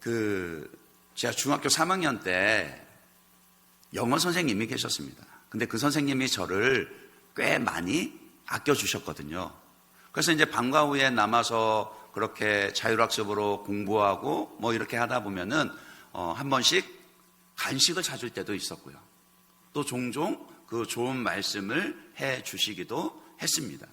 제가 중학교 3학년 때 영어 선생님이 계셨습니다. 근데 그 선생님이 저를 꽤 많이 아껴주셨거든요. 그래서 이제 방과 후에 남아서 그렇게 자율학습으로 공부하고 뭐 이렇게 하다 보면은 한 번씩 간식을 사줄 때도 있었고요. 또 종종 그 좋은 말씀을 해 주시기도 했습니다.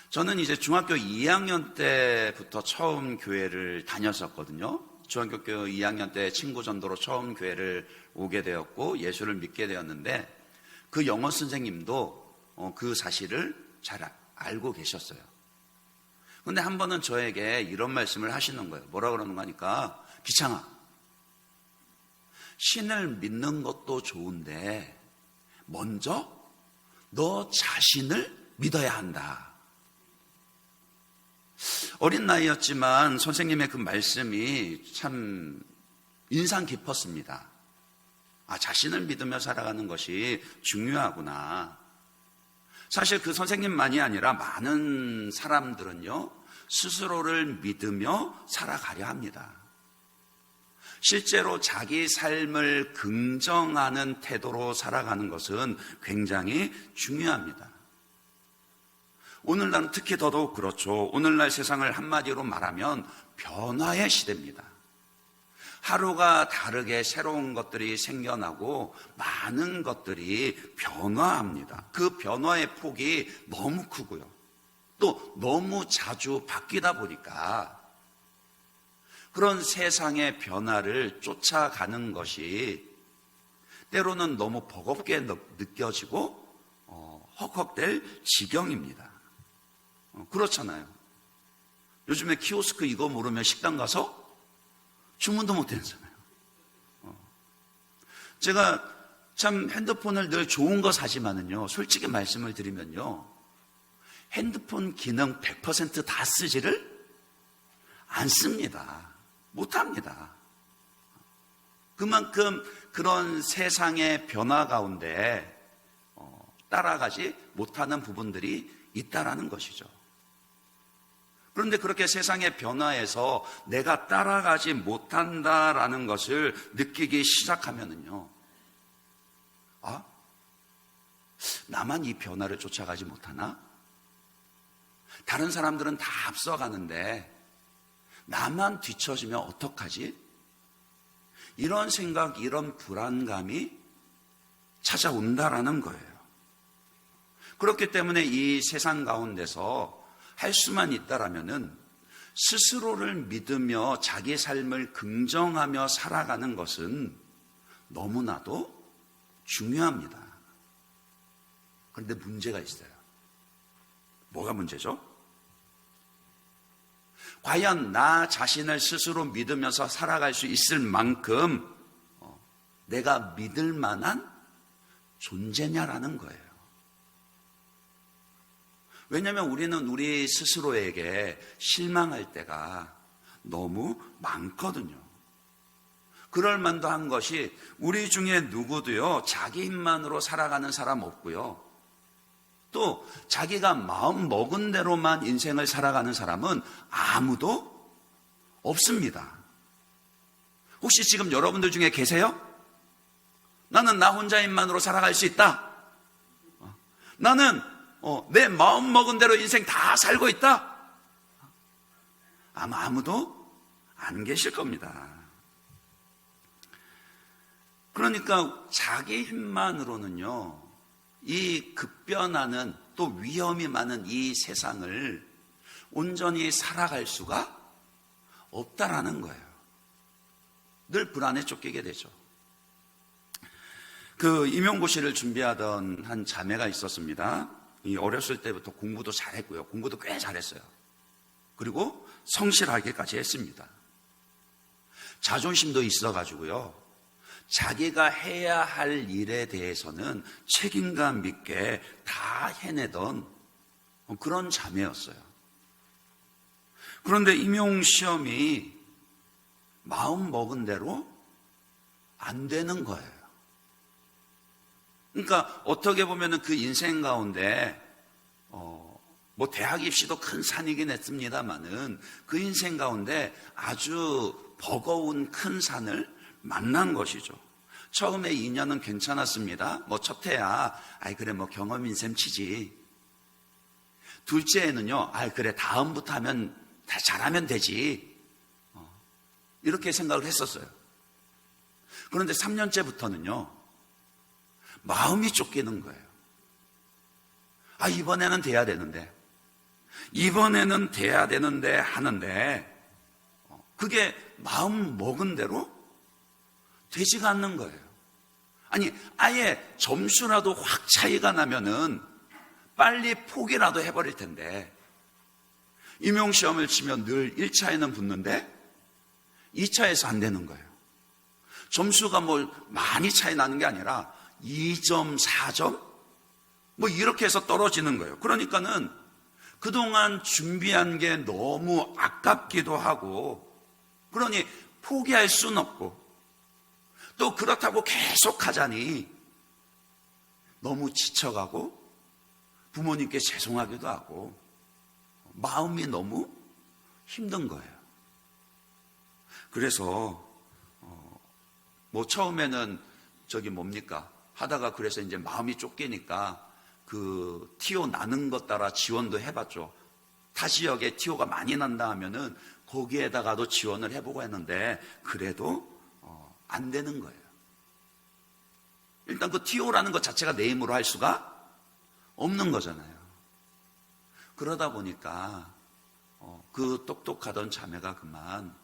저는 이제 중학교 2학년 때부터 처음 교회를 다녔었거든요. 중학교 2학년 때 친구 전도로 처음 교회를 오게 되었고 예수를 믿게 되었는데 그 영어 선생님도 그 사실을 잘 알고 계셨어요. 근데 한 번은 저에게 이런 말씀을 하시는 거예요. 뭐라 그러는 거니까, 기창아, 신을 믿는 것도 좋은데 먼저 너 자신을 믿어야 한다. 어린 나이였지만 선생님의 그 말씀이 참 인상 깊었습니다. 자신을 믿으며 살아가는 것이 중요하구나. 사실 그 선생님만이 아니라 많은 사람들은요, 스스로를 믿으며 살아가려 합니다. 실제로 자기 삶을 긍정하는 태도로 살아가는 것은 굉장히 중요합니다. 오늘날은 특히 더더욱 그렇죠. 오늘날 세상을 한마디로 말하면 변화의 시대입니다. 하루가 다르게 새로운 것들이 생겨나고 많은 것들이 변화합니다. 그 변화의 폭이 너무 크고요. 또 너무 자주 바뀌다 보니까 그런 세상의 변화를 쫓아가는 것이 때로는 너무 버겁게 느껴지고 헉헉댈 지경입니다. 그렇잖아요. 요즘에 키오스크 이거 모르면 식당 가서 주문도 못 되잖아요. 제가 참 핸드폰을 늘 좋은 거 사지만은요, 솔직히 말씀을 드리면요, 핸드폰 기능 100% 다 쓰지를 않습니다. 못합니다. 그만큼 그런 세상의 변화 가운데 따라가지 못하는 부분들이 있다라는 것이죠. 그런데 그렇게 세상의 변화에서 내가 따라가지 못한다라는 것을 느끼기 시작하면은요, 나만 이 변화를 쫓아가지 못하나? 다른 사람들은 다 앞서가는데 나만 뒤처지면 어떡하지? 이런 생각, 이런 불안감이 찾아온다라는 거예요. 그렇기 때문에 이 세상 가운데서 할 수만 있다라면은 스스로를 믿으며 자기 삶을 긍정하며 살아가는 것은 너무나도 중요합니다. 그런데 문제가 있어요. 뭐가 문제죠? 과연 나 자신을 스스로 믿으면서 살아갈 수 있을 만큼 내가 믿을 만한 존재냐라는 거예요. 왜냐하면 우리는 우리 스스로에게 실망할 때가 너무 많거든요. 그럴 만도 한 것이 우리 중에 누구도요, 자기 힘만으로 살아가는 사람 없고요. 또 자기가 마음 먹은 대로만 인생을 살아가는 사람은 아무도 없습니다. 혹시 지금 여러분들 중에 계세요? 나는 나 혼자 힘만으로 살아갈 수 있다. 나는 내 마음 먹은 대로 인생 다 살고 있다. 아마 아무도 안 계실 겁니다. 그러니까 자기 힘만으로는요, 이 급변하는 또 위험이 많은 이 세상을 온전히 살아갈 수가 없다라는 거예요. 늘 불안에 쫓기게 되죠. 그 임용고시를 준비하던 한 자매가 있었습니다. 어렸을 때부터 공부도 잘했고요. 공부도 꽤 잘했어요. 그리고 성실하게까지 했습니다. 자존심도 있어가지고요, 자기가 해야 할 일에 대해서는 책임감 있게 다 해내던 그런 자매였어요. 그런데 임용시험이 마음 먹은 대로 안 되는 거예요. 그러니까 어떻게 보면 그 인생 가운데 뭐 대학 입시도 큰 산이긴 했습니다만은 그 인생 가운데 아주 버거운 큰 산을 만난 것이죠. 처음에 2년은 괜찮았습니다. 뭐 첫 해야 그래 뭐 경험인 셈 치지. 둘째에는요, 그래 다음부터 하면 다 잘하면 되지. 이렇게 생각을 했었어요. 그런데 3년째부터는요, 마음이 쫓기는 거예요. 이번에는 돼야 되는데 하는데 그게 마음 먹은 대로 되지가 않는 거예요. 아예 점수라도 확 차이가 나면은 빨리 포기라도 해버릴 텐데, 임용시험을 치면 늘 1차에는 붙는데 2차에서 안 되는 거예요. 점수가 뭐 많이 차이 나는 게 아니라 2점, 4점 뭐 이렇게 해서 떨어지는 거예요. 그러니까는 그동안 준비한 게 너무 아깝기도 하고, 그러니 포기할 수는 없고, 또 그렇다고 계속 하자니 너무 지쳐가고 부모님께 죄송하기도 하고 마음이 너무 힘든 거예요. 그래서 뭐 처음에는 하다가 그래서 이제 마음이 쫓기니까 그 티오 나는 것 따라 지원도 해봤죠. 타 지역에 티오가 많이 난다 하면은 거기에다가도 지원을 해보고 했는데 그래도 안 되는 거예요. 일단 그 티오라는 것 자체가 내 힘으로 할 수가 없는 거잖아요. 그러다 보니까 그 똑똑하던 자매가 그만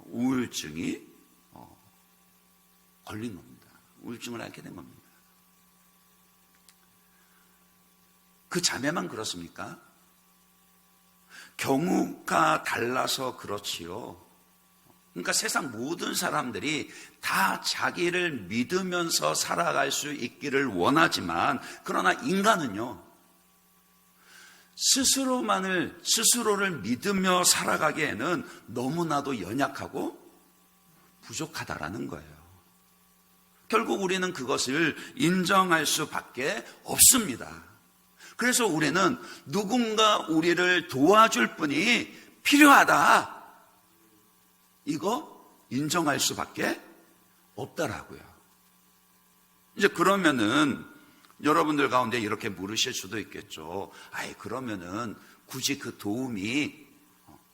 우울증이 걸린 겁니다. 우울증을 앓게 된 겁니다. 그 자매만 그렇습니까? 경우가 달라서 그렇지요. 그러니까 세상 모든 사람들이 다 자기를 믿으면서 살아갈 수 있기를 원하지만, 그러나 인간은요, 스스로를 믿으며 살아가기에는 너무나도 연약하고 부족하다라는 거예요. 결국 우리는 그것을 인정할 수밖에 없습니다. 그래서 우리는 누군가 우리를 도와줄 분이 필요하다, 이거 인정할 수밖에 없다라고요. 이제 그러면은 여러분들 가운데 이렇게 물으실 수도 있겠죠. 그러면은 굳이 그 도움이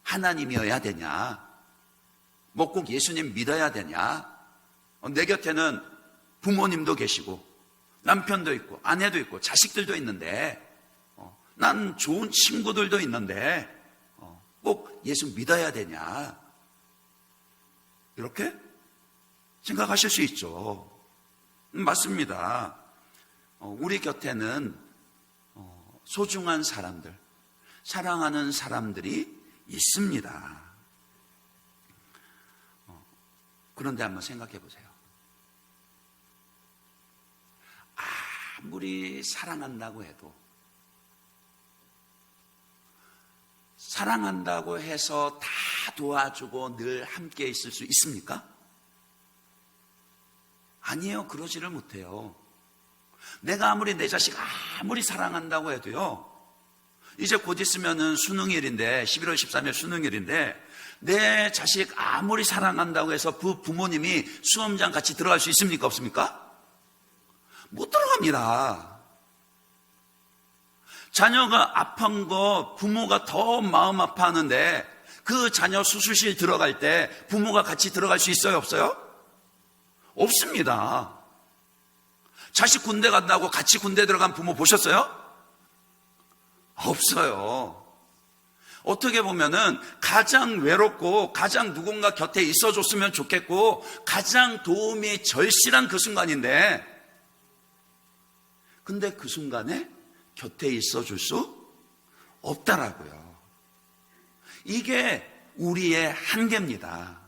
하나님이어야 되냐? 뭐 꼭 예수님 믿어야 되냐? 내 곁에는 부모님도 계시고 남편도 있고 아내도 있고 자식들도 있는데 난 좋은 친구들도 있는데 꼭 예수 믿어야 되냐? 이렇게 생각하실 수 있죠. 맞습니다. 우리 곁에는 소중한 사람들, 사랑하는 사람들이 있습니다. 그런데 한번 생각해 보세요. 아무리 사랑한다고 해도, 사랑한다고 해서 다 도와주고 늘 함께 있을 수 있습니까? 아니에요. 그러지를 못해요. 내가 아무리 내 자식 아무리 사랑한다고 해도요, 이제 곧 있으면은 수능일인데, 11월 13일 수능일인데, 내 자식 아무리 사랑한다고 해서 그 부모님이 수험장 같이 들어갈 수 있습니까? 없습니까? 못 들어갑니다. 자녀가 아픈 거 부모가 더 마음 아파하는데, 그 자녀 수술실 들어갈 때 부모가 같이 들어갈 수 있어요? 없어요? 없습니다. 자식 군대 간다고 같이 군대 들어간 부모 보셨어요? 없어요. 어떻게 보면은 가장 외롭고 가장 누군가 곁에 있어줬으면 좋겠고 가장 도움이 절실한 그 순간인데, 근데 그 순간에 곁에 있어줄 수 없다라고요. 이게 우리의 한계입니다.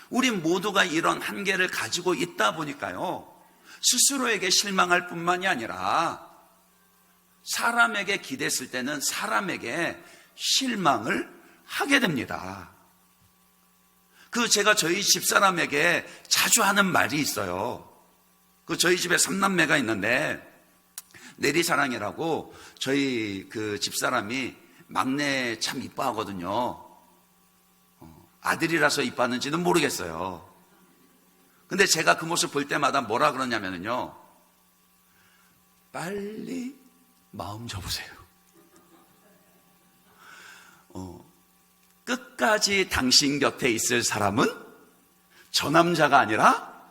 우리 모두가 이런 한계를 가지고 있다 보니까요, 스스로에게 실망할 뿐만이 아니라 사람에게 기댔을 때는 사람에게 실망을 하게 됩니다. 제가 저희 집사람에게 자주 하는 말이 있어요. 저희 집에 3남매가 있는데, 내리사랑이라고 저희 그 집사람이 막내 참 이뻐하거든요. 아들이라서 이뻐하는지는 모르겠어요. 근데 제가 그 모습 볼 때마다 뭐라 그러냐면요, 빨리 마음 접으세요. 끝까지 당신 곁에 있을 사람은 저 남자가 아니라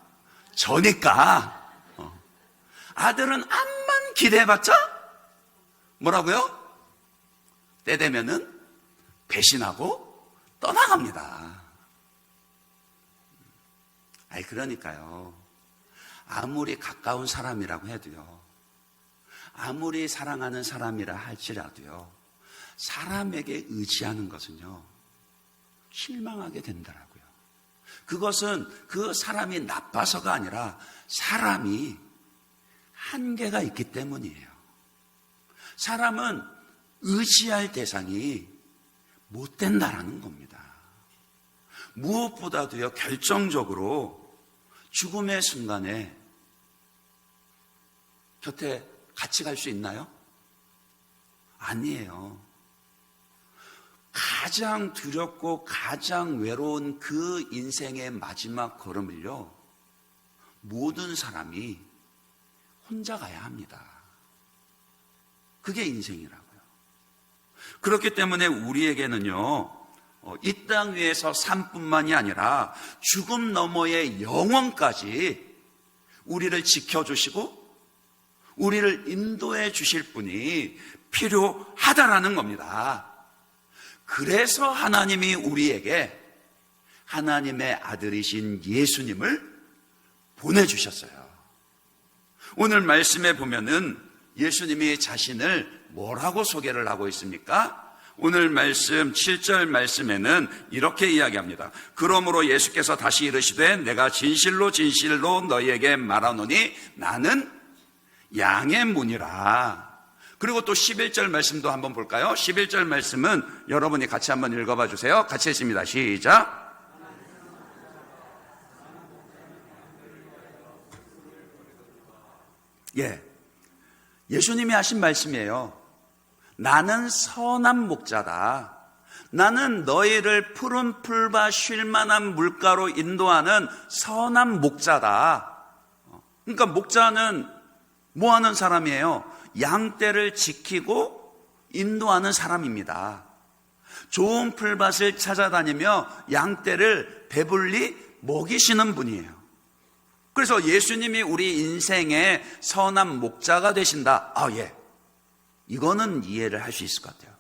저니까. 아들은 암만 기대해봤자 뭐라고요? 때 되면은 배신하고 떠나갑니다. 그러니까요, 아무리 가까운 사람이라고 해도요, 아무리 사랑하는 사람이라 할지라도요, 사람에게 의지하는 것은요, 실망하게 된다라고요. 그것은 그 사람이 나빠서가 아니라 사람이 한계가 있기 때문이에요. 사람은 의지할 대상이 못 된다라는 겁니다. 무엇보다도요, 결정적으로 죽음의 순간에 곁에 같이 갈 수 있나요? 아니에요. 가장 두렵고 가장 외로운 그 인생의 마지막 걸음을요, 모든 사람이 혼자 가야 합니다. 그게 인생이라고요. 그렇기 때문에 우리에게는요, 이 땅 위에서 삶뿐만이 아니라 죽음 너머의 영원까지 우리를 지켜주시고 우리를 인도해 주실 분이 필요하다라는 겁니다. 그래서 하나님이 우리에게 하나님의 아들이신 예수님을 보내주셨어요. 오늘 말씀에 보면은 예수님이 자신을 뭐라고 소개를 하고 있습니까? 오늘 말씀 7절 말씀에는 이렇게 이야기합니다. 그러므로 예수께서 다시 이르시되 내가 진실로 진실로 너희에게 말하노니 나는 양의 문이라. 그리고 또 11절 말씀도 한번 볼까요? 11절 말씀은 여러분이 같이 한번 읽어봐 주세요. 같이 했습니다. 시작. 예수님이 하신 말씀이에요. 나는 선한 목자다. 나는 너희를 푸른 풀과 쉴만한 물가로 인도하는 선한 목자다. 그러니까 목자는 뭐 하는 사람이에요? 양떼를 지키고 인도하는 사람입니다. 좋은 풀밭을 찾아다니며 양떼를 배불리 먹이시는 분이에요. 그래서 예수님이 우리 인생의 선한 목자가 되신다. 이거는 이해를 할 수 있을 것 같아요.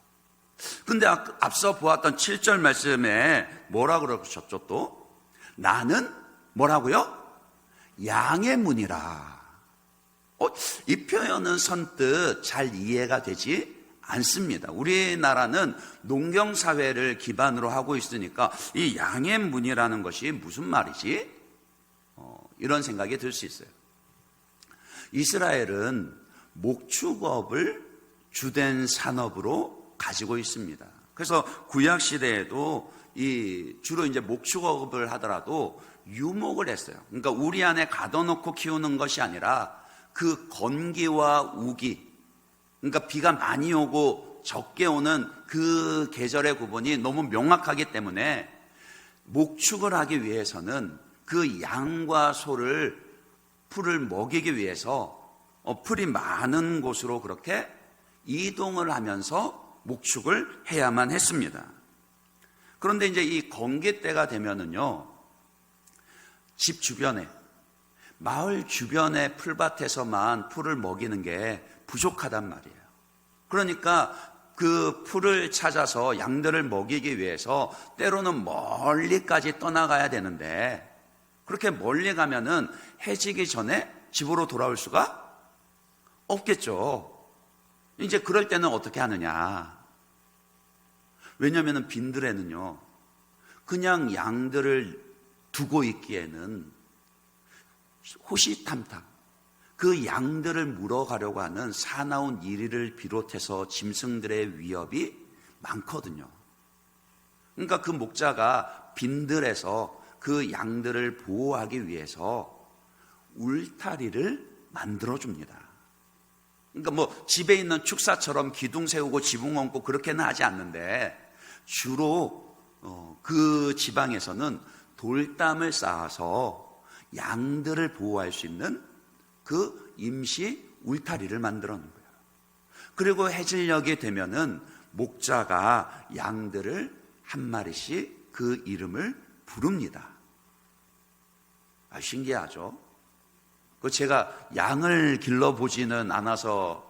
근데 앞서 보았던 7절 말씀에 뭐라 그러셨죠 또? 나는 뭐라고요? 양의 문이라. 이 표현은 선뜻 잘 이해가 되지 않습니다. 우리나라는 농경사회를 기반으로 하고 있으니까 이 양의 문이라는 것이 무슨 말이지? 이런 생각이 들 수 있어요. 이스라엘은 목축업을 주된 산업으로 가지고 있습니다. 그래서 구약 시대에도 주로 이제 목축업을 하더라도 유목을 했어요. 그러니까 우리 안에 가둬놓고 키우는 것이 아니라 그 건기와 우기, 그러니까 비가 많이 오고 적게 오는 그 계절의 구분이 너무 명확하기 때문에 목축을 하기 위해서는 그 양과 소를 풀을 먹이기 위해서 풀이 많은 곳으로 그렇게 이동을 하면서 목축을 해야만 했습니다. 그런데 이제 이 건기 때가 되면은요, 집 주변에, 마을 주변의 풀밭에서만 풀을 먹이는 게 부족하단 말이에요. 그러니까 그 풀을 찾아서 양들을 먹이기 위해서 때로는 멀리까지 떠나가야 되는데, 그렇게 멀리 가면은 해지기 전에 집으로 돌아올 수가 없겠죠. 이제 그럴 때는 어떻게 하느냐? 왜냐하면 빈들에는요, 그냥 양들을 두고 있기에는 호시탐탐 그 양들을 물어가려고 하는 사나운 이리를 비롯해서 짐승들의 위협이 많거든요. 그러니까 그 목자가 빈들에서 그 양들을 보호하기 위해서 울타리를 만들어줍니다. 그러니까 뭐 집에 있는 축사처럼 기둥 세우고 지붕 얹고 그렇게는 하지 않는데, 주로 그 지방에서는 돌담을 쌓아서 양들을 보호할 수 있는 그 임시 울타리를 만들어 놓은 거예요. 그리고 해질녘이 되면은 목자가 양들을 한 마리씩 그 이름을 부릅니다. 신기하죠? 제가 양을 길러보지는 않아서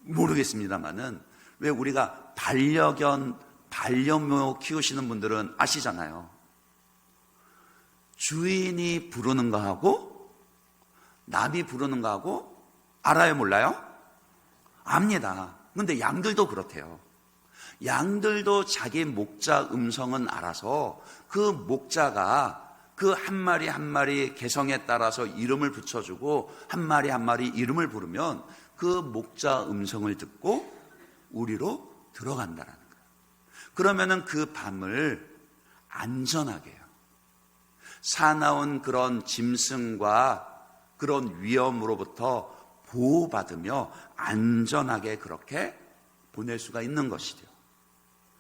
모르겠습니다만은, 왜 우리가 반려견, 반려묘 키우시는 분들은 아시잖아요. 주인이 부르는 거하고 남이 부르는 거하고 알아요, 몰라요? 압니다. 근데 양들도 그렇대요. 양들도 자기 목자 음성은 알아서 그 목자가 그 한 마리 한 마리 개성에 따라서 이름을 붙여주고 한 마리 한 마리 이름을 부르면 그 목자 음성을 듣고 우리로 들어간다는 거예요. 그러면은 그 밤을 안전하게 해요. 사나운 그런 짐승과 그런 위험으로부터 보호받으며 안전하게 그렇게 보낼 수가 있는 것이죠.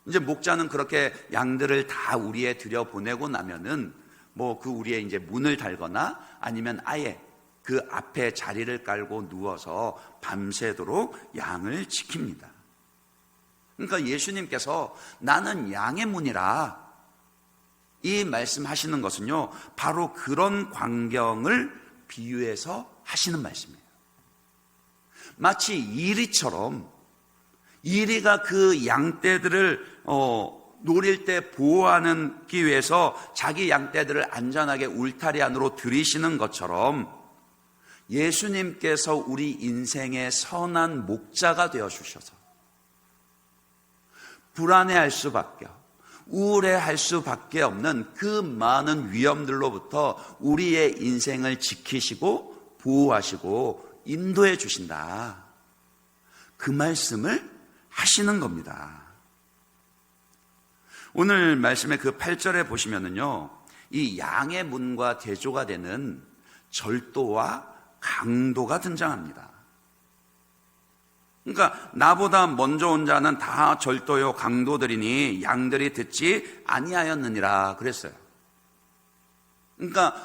이제 목자는 그렇게 양들을 다 우리에 들여보내고 나면은 뭐 그 우리의 이제 문을 달거나 아니면 아예 그 앞에 자리를 깔고 누워서 밤새도록 양을 지킵니다. 그러니까 예수님께서 나는 양의 문이라 이 말씀하시는 것은요, 바로 그런 광경을 비유해서 하시는 말씀이에요. 마치 이리처럼, 이리가 그 양떼들을 노릴 때 보호하기 위해서 자기 양떼들을 안전하게 울타리 안으로 들이시는 것처럼 예수님께서 우리 인생의 선한 목자가 되어주셔서 불안해할 수밖에, 우울해할 수밖에 없는 그 많은 위험들로부터 우리의 인생을 지키시고 보호하시고 인도해 주신다, 그 말씀을 하시는 겁니다. 오늘 말씀의 그 8절에 보시면은요, 이 양의 문과 대조가 되는 절도와 강도가 등장합니다. 그러니까 나보다 먼저 온 자는 다 절도요 강도들이니 양들이 듣지 아니하였느니라 그랬어요. 그러니까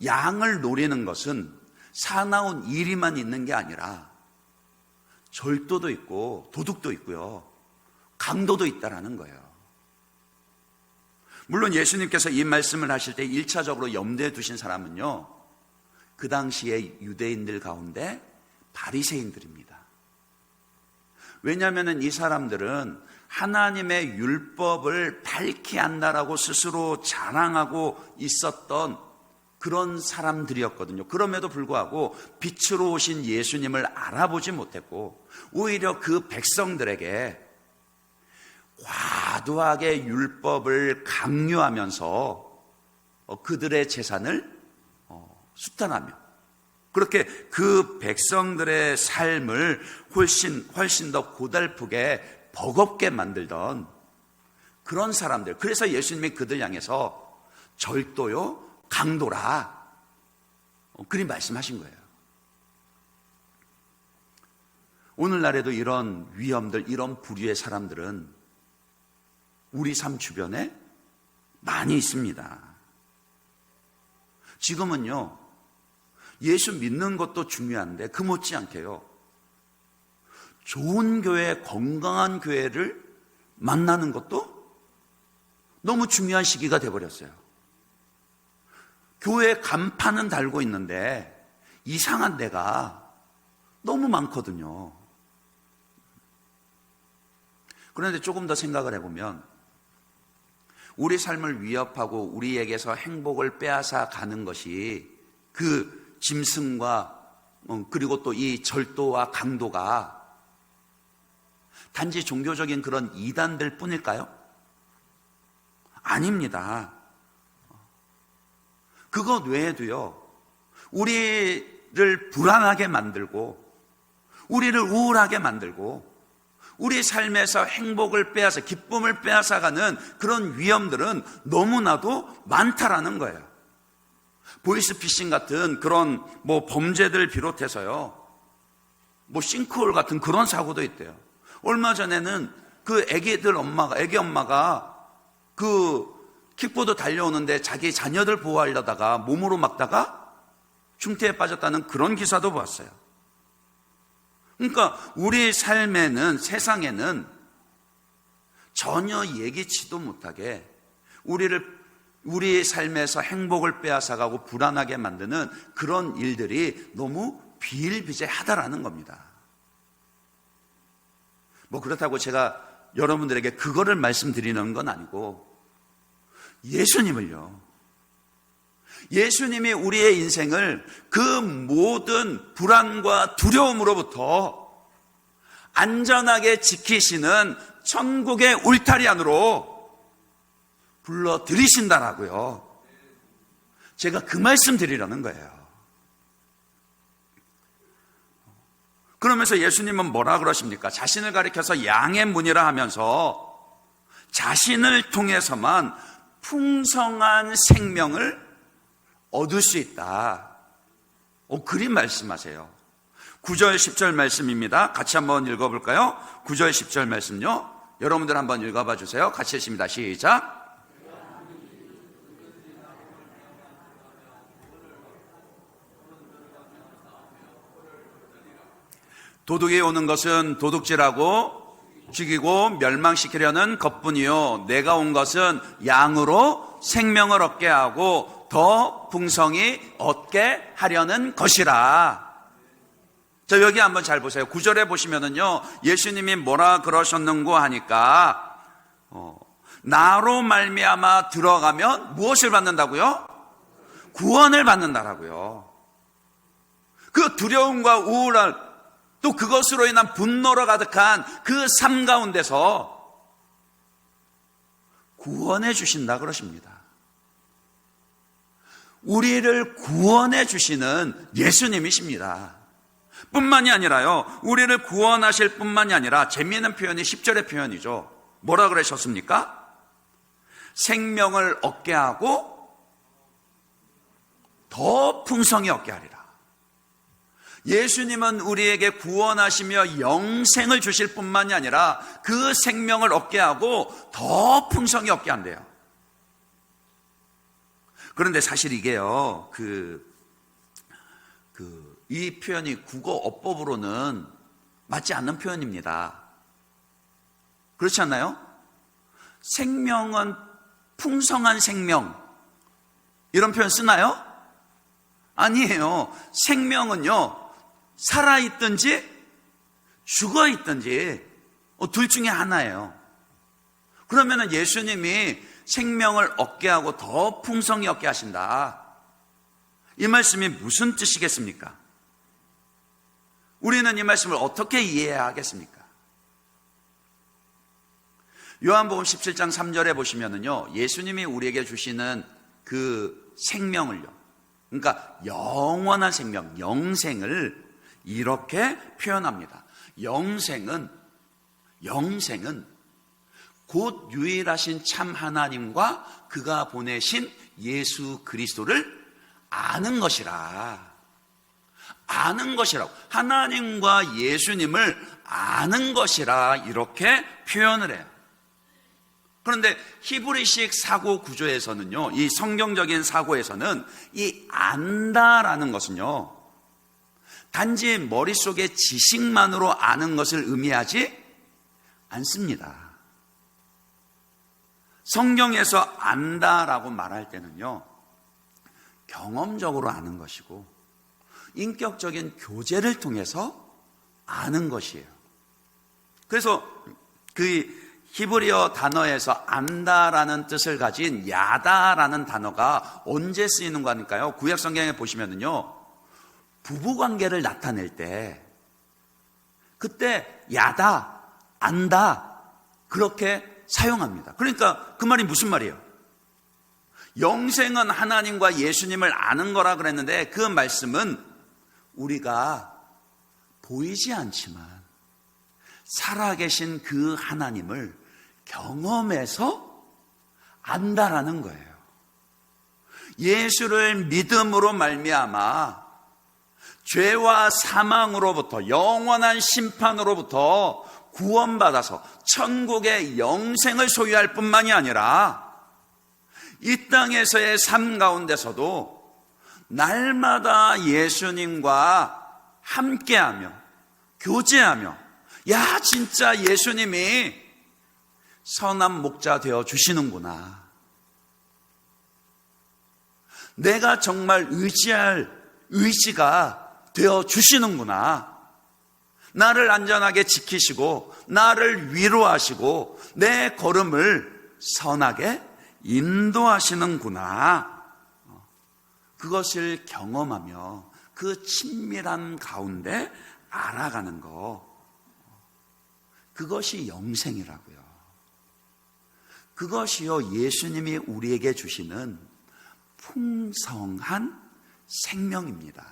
양을 노리는 것은 사나운 이리만 있는 게 아니라 절도도 있고 도둑도 있고요, 강도도 있다라는 거예요. 물론 예수님께서 이 말씀을 하실 때 1차적으로 염두에 두신 사람은요, 그 당시에 유대인들 가운데 바리새인들입니다. 왜냐하면 이 사람들은 하나님의 율법을 밝히 안다라고 스스로 자랑하고 있었던 그런 사람들이었거든요. 그럼에도 불구하고 빛으로 오신 예수님을 알아보지 못했고, 오히려 그 백성들에게 과도하게 율법을 강요하면서 그들의 재산을 수탈하며, 그렇게 그 백성들의 삶을 훨씬 더 고달프게 버겁게 만들던 그런 사람들. 그래서 예수님이 그들 향해서 절도요 강도라 그리 말씀하신 거예요. 오늘날에도 이런 위험들, 이런 부류의 사람들은 우리 삶 주변에 많이 있습니다. 지금은요, 예수 믿는 것도 중요한데 그 못지않게요, 좋은 교회, 건강한 교회를 만나는 것도 너무 중요한 시기가 돼버렸어요. 교회 간판은 달고 있는데 이상한 데가 너무 많거든요. 그런데 조금 더 생각을 해보면 우리 삶을 위협하고 우리에게서 행복을 빼앗아 가는 것이 그 짐승과 그리고 또 이 절도와 강도가 단지 종교적인 그런 이단들 뿐일까요? 아닙니다. 그것 외에도요, 우리를 불안하게 만들고 우리를 우울하게 만들고 우리 삶에서 행복을 빼앗아, 기쁨을 빼앗아가는 그런 위험들은 너무나도 많다라는 거예요. 보이스피싱 같은 그런 범죄들 비롯해서요, 뭐 싱크홀 같은 그런 사고도 있대요. 얼마 전에는 그 애기 엄마가 그 킥보드 달려오는데 자기 자녀들 보호하려다가 몸으로 막다가 중태에 빠졌다는 그런 기사도 봤어요. 그러니까 우리 삶에는, 세상에는 전혀 예기치도 못하게 우리의 삶에서 행복을 빼앗아가고 불안하게 만드는 그런 일들이 너무 비일비재하다라는 겁니다. 뭐 그렇다고 제가 여러분들에게 그거를 말씀드리는 건 아니고, 예수님이 우리의 인생을 그 모든 불안과 두려움으로부터 안전하게 지키시는 천국의 울타리 안으로 불러들이신다라고요. 제가 그 말씀 드리려는 거예요. 그러면서 예수님은 뭐라 그러십니까? 자신을 가리켜서 양의 문이라 하면서 자신을 통해서만 풍성한 생명을 얻을 수 있다. 그리 말씀하세요. 9절 10절 말씀입니다. 같이 한번 읽어볼까요? 9절 10절 말씀요. 여러분들 한번 읽어봐 주세요. 같이 읽습니다. 시작. 도둑이 오는 것은 도둑질하고 죽이고 멸망시키려는 것뿐이요, 내가 온 것은 양으로 생명을 얻게 하고 더 풍성히 얻게 하려는 것이라. 자, 여기 한번 잘 보세요. 9절에 보시면은요, 예수님이 뭐라 그러셨는고 하니까 나로 말미암아 들어가면 무엇을 받는다고요? 구원을 받는다라고요. 그 두려움과 우울한, 또 그것으로 인한 분노로 가득한 그 삶 가운데서 구원해 주신다 그러십니다. 우리를 구원해 주시는 예수님이십니다. 뿐만이 아니라요, 우리를 구원하실 뿐만이 아니라 재미있는 표현이 10절의 표현이죠. 뭐라 그러셨습니까? 생명을 얻게 하고 더 풍성히 얻게 하리라. 예수님은 우리에게 구원하시며 영생을 주실 뿐만이 아니라 그 생명을 얻게 하고 더 풍성히 얻게 한대요. 그런데 사실 이게요, 이 표현이 국어 어법으로는 맞지 않는 표현입니다. 그렇지 않나요? 생명은 풍성한 생명, 이런 표현 쓰나요? 아니에요. 생명은요, 살아있든지 죽어있든지 둘 중에 하나예요. 그러면 예수님이 생명을 얻게 하고 더 풍성히 얻게 하신다, 이 말씀이 무슨 뜻이겠습니까? 우리는 이 말씀을 어떻게 이해해야 하겠습니까? 요한복음 17장 3절에 보시면은요, 예수님이 우리에게 주시는 그 생명을요, 그러니까 영원한 생명, 영생을 이렇게 표현합니다. 영생은 곧 유일하신 참 하나님과 그가 보내신 예수 그리스도를 아는 것이라. 하나님과 예수님을 아는 것이라, 이렇게 표현을 해요. 그런데 히브리식 사고 구조에서는요, 이 성경적인 사고에서는 이 안다라는 것은요, 단지 머릿속에 지식만으로 아는 것을 의미하지 않습니다. 성경에서 안다라고 말할 때는요, 경험적으로 아는 것이고 인격적인 교제를 통해서 아는 것이에요. 그래서 그 히브리어 단어에서 안다라는 뜻을 가진 야다라는 단어가 언제 쓰이는 거니까요, 구약 성경에 보시면은요, 부부관계를 나타낼 때 그때 야다, 안다, 그렇게 사용합니다. 그러니까 그 말이 무슨 말이에요? 영생은 하나님과 예수님을 아는 거라 그랬는데, 그 말씀은 우리가 보이지 않지만 살아계신 그 하나님을 경험해서 안다라는 거예요. 예수를 믿음으로 말미암아 죄와 사망으로부터, 영원한 심판으로부터 구원받아서 천국의 영생을 소유할 뿐만이 아니라 이 땅에서의 삶 가운데서도 날마다 예수님과 함께하며 교제하며, 야, 진짜 예수님이 선한 목자 되어 주시는구나, 내가 정말 의지할 의지가 되어 주시는구나, 나를 안전하게 지키시고 나를 위로하시고 내 걸음을 선하게 인도하시는구나, 그것을 경험하며 그 친밀한 가운데 알아가는 것, 그것이 영생이라고요. 그것이요, 예수님이 우리에게 주시는 풍성한 생명입니다.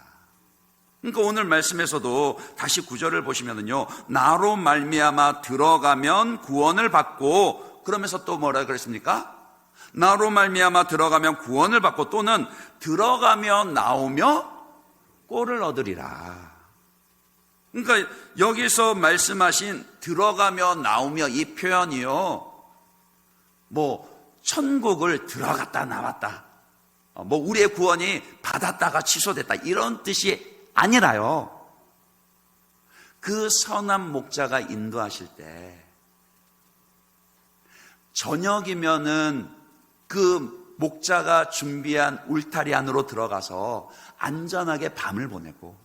그러니까 오늘 말씀에서도 다시 9절을 보시면요, 나로 말미암아 들어가면 구원을 받고, 그러면서 또 뭐라 그랬습니까? 나로 말미암아 들어가면 구원을 받고, 또는 들어가며 나오며 꼴을 얻으리라. 그러니까 여기서 말씀하신 들어가며 나오며 이 표현이요, 뭐 천국을 들어갔다 나왔다, 뭐 우리의 구원이 받았다가 취소됐다, 이런 뜻이 아니라요, 그 선한 목자가 인도하실 때 저녁이면은 그 목자가 준비한 울타리 안으로 들어가서 안전하게 밤을 보내고,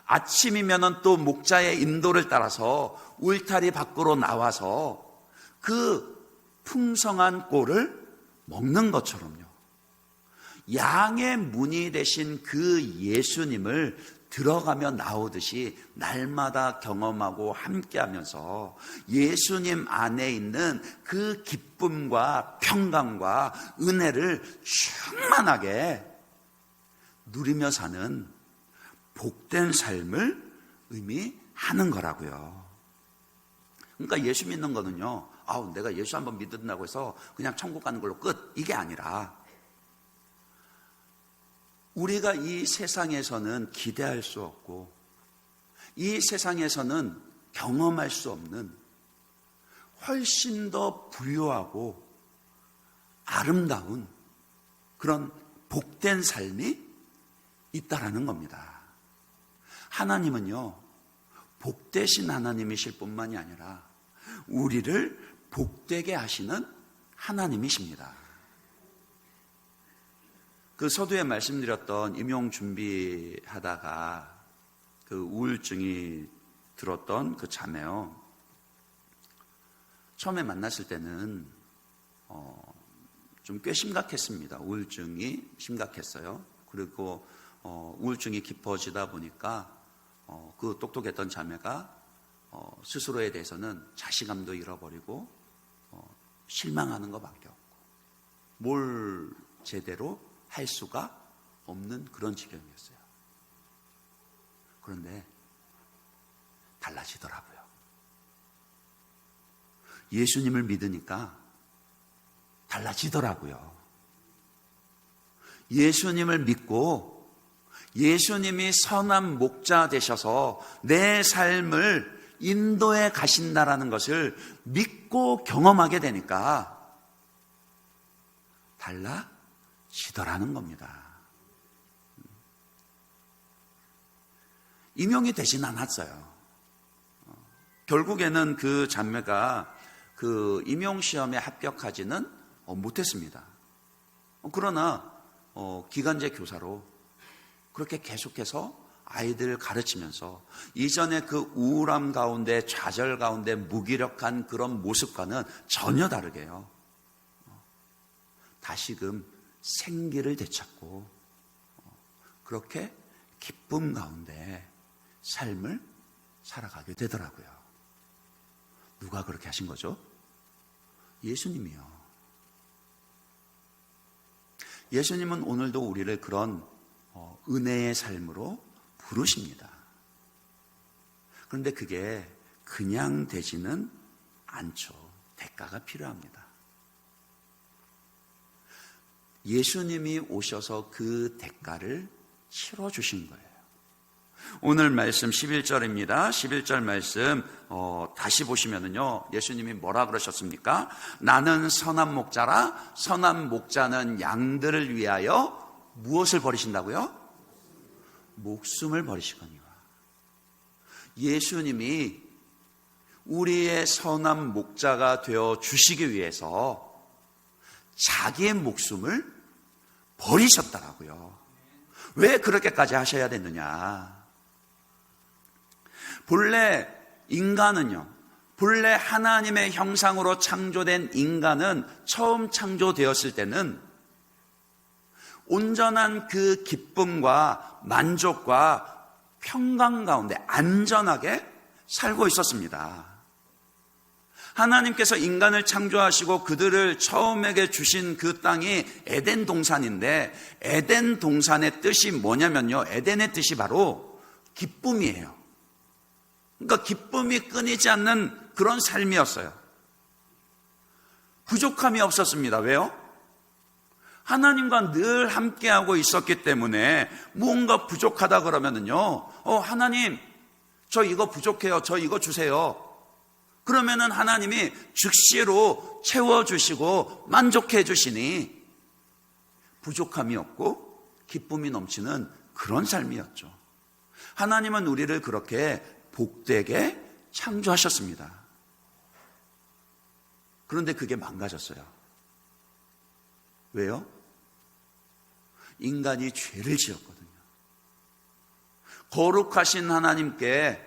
아침이면은 또 목자의 인도를 따라서 울타리 밖으로 나와서 그 풍성한 꼴을 먹는 것처럼요, 양의 문이 되신 그 예수님을 들어가며 나오듯이 날마다 경험하고 함께하면서 예수님 안에 있는 그 기쁨과 평강과 은혜를 충만하게 누리며 사는 복된 삶을 의미하는 거라고요. 그러니까 예수 믿는 거는요, 내가 예수 한번 믿는다고 해서 그냥 천국 가는 걸로 끝, 이게 아니라 우리가 이 세상에서는 기대할 수 없고 이 세상에서는 경험할 수 없는 훨씬 더 부유하고 아름다운 그런 복된 삶이 있다라는 겁니다. 하나님은요, 복되신 하나님이실 뿐만이 아니라 우리를 복되게 하시는 하나님이십니다. 그 서두에 말씀드렸던 임용 준비하다가 그 우울증이 들었던 그 자매요, 처음에 만났을 때는 좀 꽤 심각했습니다. 우울증이 심각했어요. 그리고 우울증이 깊어지다 보니까 그 똑똑했던 자매가 스스로에 대해서는 자신감도 잃어버리고 실망하는 것밖에 없고 뭘 제대로 할 수가 없는 그런 지경이었어요. 그런데 달라지더라고요. 예수님을 믿으니까 달라지더라고요. 예수님을 믿고 예수님이 선한 목자 되셔서 내 삶을 인도해 가신다라는 것을 믿고 경험하게 되니까 달라지더라는 겁니다. 임용이 되진 않았어요. 결국에는 그 자매가 그 임용시험에 합격하지는 못했습니다. 그러나 기간제 교사로 그렇게 계속해서 아이들을 가르치면서 이전에 그 우울함 가운데, 좌절 가운데 무기력한 그런 모습과는 전혀 다르게요, 다시금 생기를 되찾고 그렇게 기쁨 가운데 삶을 살아가게 되더라고요. 누가 그렇게 하신 거죠? 예수님이요. 예수님은 오늘도 우리를 그런 은혜의 삶으로 부르십니다. 그런데 그게 그냥 되지는 않죠. 대가가 필요합니다. 예수님이 오셔서 그 대가를 치러주신 거예요. 오늘 말씀 11절입니다. 11절 말씀 다시 보시면은요, 예수님이 뭐라 그러셨습니까? 나는 선한 목자라. 선한 목자는 양들을 위하여 무엇을 버리신다고요? 목숨을 버리시거니와. 예수님이 우리의 선한 목자가 되어 주시기 위해서 자기의 목숨을 버리셨다라고요. 왜 그렇게까지 하셔야 됐느냐? 본래 인간은요, 본래 하나님의 형상으로 창조된 인간은 처음 창조되었을 때는 온전한 그 기쁨과 만족과 평강 가운데 안전하게 살고 있었습니다. 하나님께서 인간을 창조하시고 그들을 처음에게 주신 그 땅이 에덴 동산인데, 에덴 동산의 뜻이 뭐냐면요, 에덴의 뜻이 바로 기쁨이에요. 그러니까 기쁨이 끊이지 않는 그런 삶이었어요. 부족함이 없었습니다. 왜요? 하나님과 늘 함께하고 있었기 때문에 뭔가 부족하다 그러면은요, 하나님, 저 이거 부족해요. 저 이거 주세요. 그러면은 하나님이 즉시로 채워주시고 만족해 주시니 부족함이 없고 기쁨이 넘치는 그런 삶이었죠. 하나님은 우리를 그렇게 복되게 창조하셨습니다. 그런데 그게 망가졌어요. 왜요? 인간이 죄를 지었거든요. 거룩하신 하나님께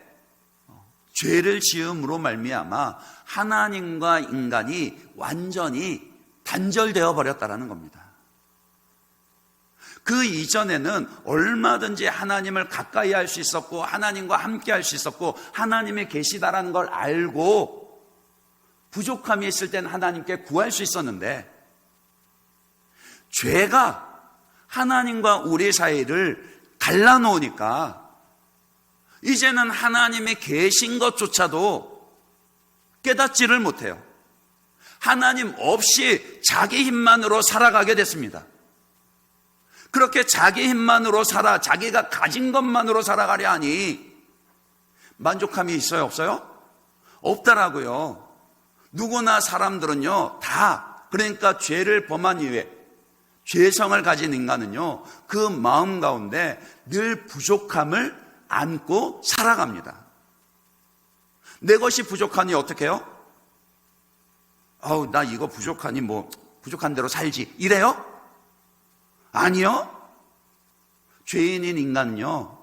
죄를 지음으로 말미암아 하나님과 인간이 완전히 단절되어 버렸다는 겁니다. 그 이전에는 얼마든지 하나님을 가까이 할 수 있었고 하나님과 함께 할 수 있었고 하나님이 계시다라는 걸 알고 부족함이 있을 땐 하나님께 구할 수 있었는데, 죄가 하나님과 우리 사이를 갈라놓으니까 이제는 하나님이 계신 것조차도 깨닫지를 못해요. 하나님 없이 자기 힘만으로 살아가게 됐습니다. 그렇게 자기 힘만으로 자기가 가진 것만으로 살아가려 하니 만족함이 있어요, 없어요? 없더라고요. 누구나 사람들은요, 다, 그러니까 죄를 범한 이후에 죄성을 가진 인간은요, 그 마음 가운데 늘 부족함을 안고 살아갑니다. 내 것이 부족하니 어떻게 해요? 나 이거 부족하니 부족한 대로 살지, 이래요? 아니요. 죄인인 인간은요,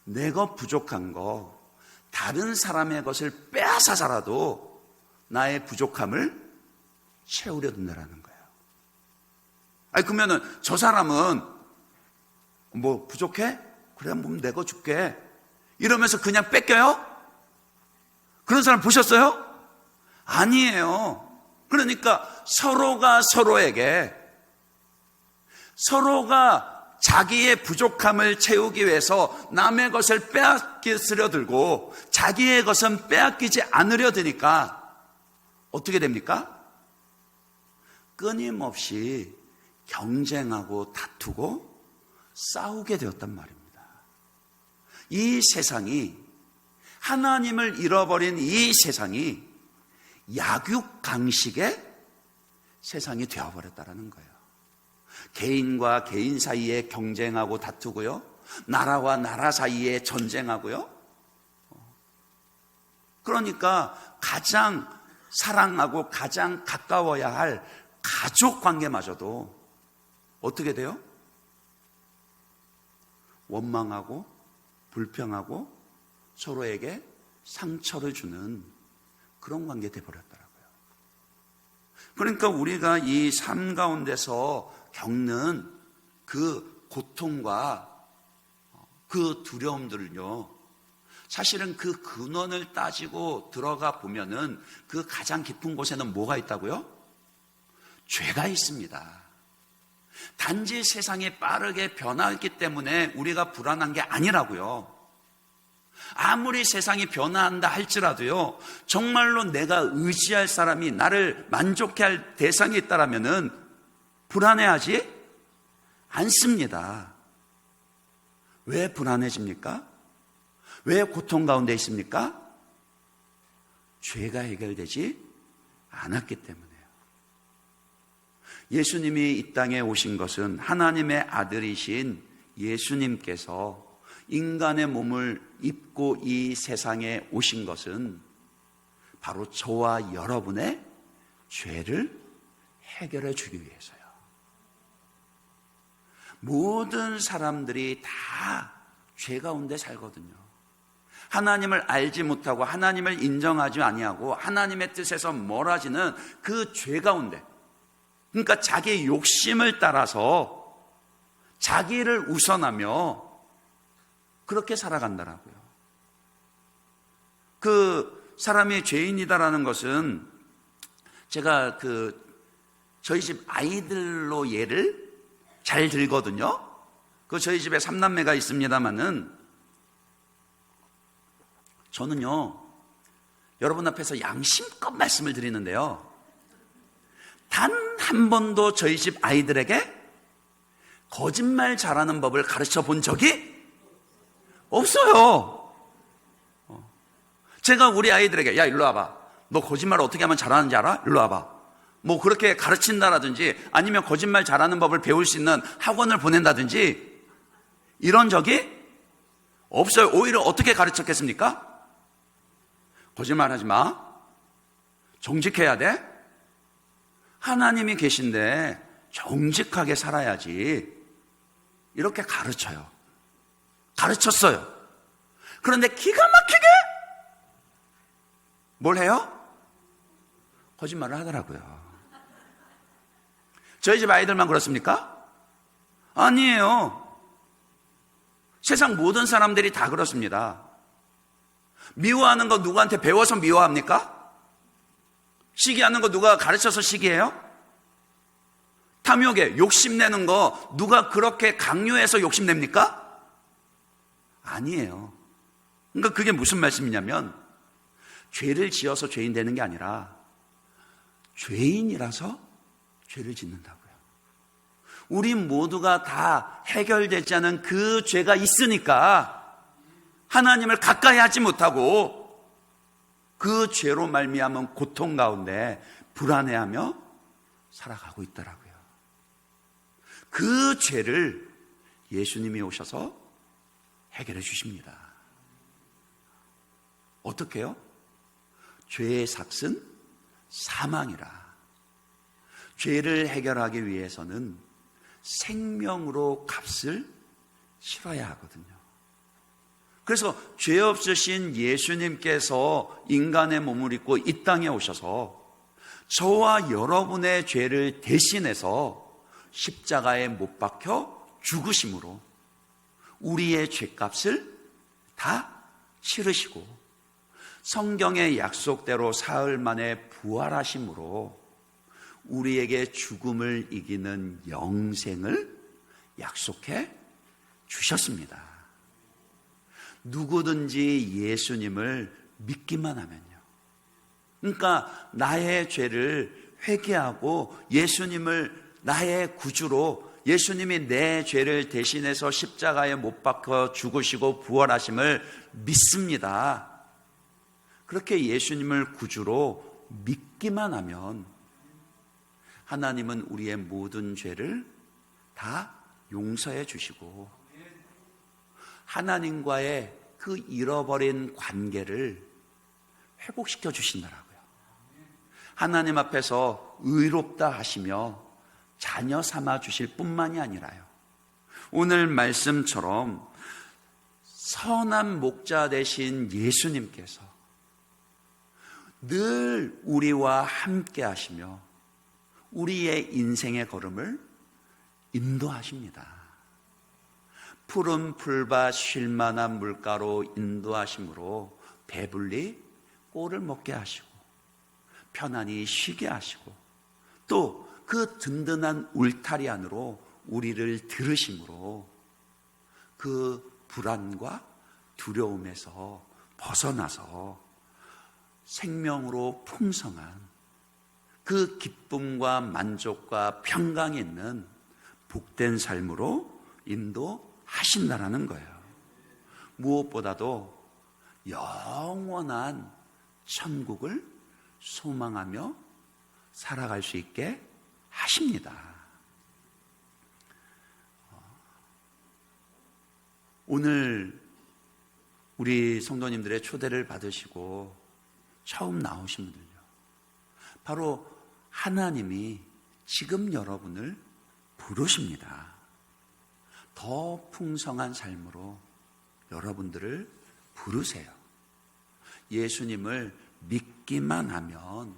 내가 부족한 거, 다른 사람의 것을 빼앗아서라도 나의 부족함을 채우려 든다는 거예요. 그러면은 저 사람은 부족해? 그래, 내 거 줄게. 이러면서 그냥 뺏겨요? 그런 사람 보셨어요? 아니에요. 그러니까 서로가 자기의 부족함을 채우기 위해서 남의 것을 빼앗기려 들고 자기의 것은 빼앗기지 않으려 드니까 어떻게 됩니까? 끊임없이 경쟁하고 다투고 싸우게 되었단 말입니다. 이 세상이, 하나님을 잃어버린 이 세상이 약육강식의 세상이 되어버렸다는 거예요. 개인과 개인 사이에 경쟁하고 다투고요, 나라와 나라 사이에 전쟁하고요. 그러니까 가장 사랑하고 가장 가까워야 할 가족 관계마저도 어떻게 돼요? 원망하고 불평하고 서로에게 상처를 주는 그런 관계 되어버렸더라고요. 그러니까 우리가 이 삶 가운데서 겪는 그 고통과 그 두려움들을요, 사실은 그 근원을 따지고 들어가 보면은 그 가장 깊은 곳에는 뭐가 있다고요? 죄가 있습니다. 단지 세상이 빠르게 변하기 때문에 우리가 불안한 게 아니라고요. 아무리 세상이 변화한다 할지라도요, 정말로 내가 의지할 사람이, 나를 만족해 할 대상이 있다라면은 불안해하지 않습니다. 왜 불안해집니까? 왜 고통 가운데 있습니까? 죄가 해결되지 않았기 때문에요. 예수님이 이 땅에 오신 것은 하나님의 아들이신 예수님께서 인간의 몸을 입고 이 세상에 오신 것은 바로 저와 여러분의 죄를 해결해 주기 위해서요. 모든 사람들이 다 죄 가운데 살거든요. 하나님을 알지 못하고 하나님을 인정하지 아니하고 하나님의 뜻에서 멀어지는 그 죄 가운데, 그러니까 자기의 욕심을 따라서 자기를 우선하며 그렇게 살아간다라고요. 그 사람이 죄인이다라는 것은 제가 저희 집 아이들로 예를 잘 들거든요. 저희 집에 3남매가 있습니다만은 저는요, 여러분 앞에서 양심껏 말씀을 드리는데요, 단 한 번도 저희 집 아이들에게 거짓말 잘하는 법을 가르쳐 본 적이 없어요. 제가 우리 아이들에게, 야, 일로 와봐. 너 거짓말 어떻게 하면 잘하는지 알아? 일로 와봐. 뭐 그렇게 가르친다라든지 아니면 거짓말 잘하는 법을 배울 수 있는 학원을 보낸다든지 이런 적이 없어요. 오히려 어떻게 가르쳤겠습니까? 거짓말 하지 마. 정직해야 돼. 하나님이 계신데 정직하게 살아야지. 이렇게 가르쳐요. 가르쳤어요. 그런데 기가 막히게 뭘 해요? 거짓말을 하더라고요. 저희 집 아이들만 그렇습니까? 아니에요. 세상 모든 사람들이 다 그렇습니다. 미워하는 거 누구한테 배워서 미워합니까? 시기하는 거 누가 가르쳐서 시기해요? 탐욕에 욕심내는 거 누가 그렇게 강요해서 욕심냅니까? 아니에요. 그러니까 그게 무슨 말씀이냐면 죄를 지어서 죄인 되는 게 아니라 죄인이라서 죄를 짓는다고요. 우리 모두가 다 해결되지 않은 그 죄가 있으니까 하나님을 가까이 하지 못하고 그 죄로 말미암은 고통 가운데 불안해하며 살아가고 있더라고요. 그 죄를 예수님이 오셔서 해결해 주십니다. 어떻게 해요? 죄의 삭은 사망이라. 죄를 해결하기 위해서는 생명으로 값을 치러야 하거든요. 그래서 죄 없으신 예수님께서 인간의 몸을 입고 이 땅에 오셔서 저와 여러분의 죄를 대신해서 십자가에 못 박혀 죽으심으로 우리의 죄값을 다 치르시고 성경의 약속대로 사흘 만에 부활하심으로 우리에게 죽음을 이기는 영생을 약속해 주셨습니다. 누구든지 예수님을 믿기만 하면요. 그러니까 나의 죄를 회개하고 예수님을 나의 구주로, 예수님이 내 죄를 대신해서 십자가에 못 박혀 죽으시고 부활하심을 믿습니다. 그렇게 예수님을 구주로 믿기만 하면 하나님은 우리의 모든 죄를 다 용서해 주시고 하나님과의 그 잃어버린 관계를 회복시켜 주신다라고요. 하나님 앞에서 의롭다 하시며 자녀 삼아 주실 뿐만이 아니라요, 오늘 말씀처럼 선한 목자 되신 예수님께서 늘 우리와 함께 하시며 우리의 인생의 걸음을 인도하십니다. 푸른 풀밭 쉴 만한 물가로 인도하심으로 배불리 꼴을 먹게 하시고 편안히 쉬게 하시고 또 그 든든한 울타리 안으로 우리를 들으심으로 그 불안과 두려움에서 벗어나서 생명으로 풍성한 그 기쁨과 만족과 평강이 있는 복된 삶으로 인도하신다라는 거예요. 무엇보다도 영원한 천국을 소망하며 살아갈 수 있게 하십니다. 오늘 우리 성도님들의 초대를 받으시고 처음 나오신 분들요, 바로 하나님이 지금 여러분을 부르십니다. 더 풍성한 삶으로 여러분들을 부르세요. 예수님을 믿기만 하면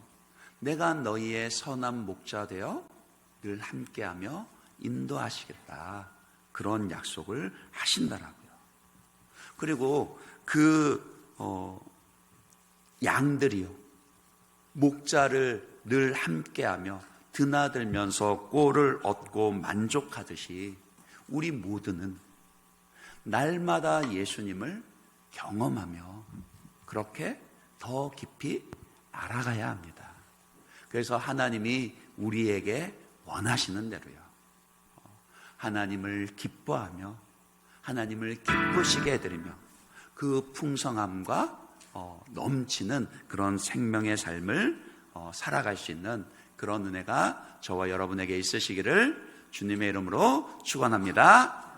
내가 너희의 선한 목자 되어 늘 함께하며 인도하시겠다, 그런 약속을 하신다라고요. 그리고 양들이요, 목자를 늘 함께하며 드나들면서 꼴을 얻고 만족하듯이 우리 모두는 날마다 예수님을 경험하며 그렇게 더 깊이 알아가야 합니다. 그래서 하나님이 우리에게 원하시는 대로요, 하나님을 기뻐하며 하나님을 기쁘시게 해드리며 그 풍성함과 넘치는 그런 생명의 삶을 살아갈 수 있는 그런 은혜가 저와 여러분에게 있으시기를 주님의 이름으로 축원합니다.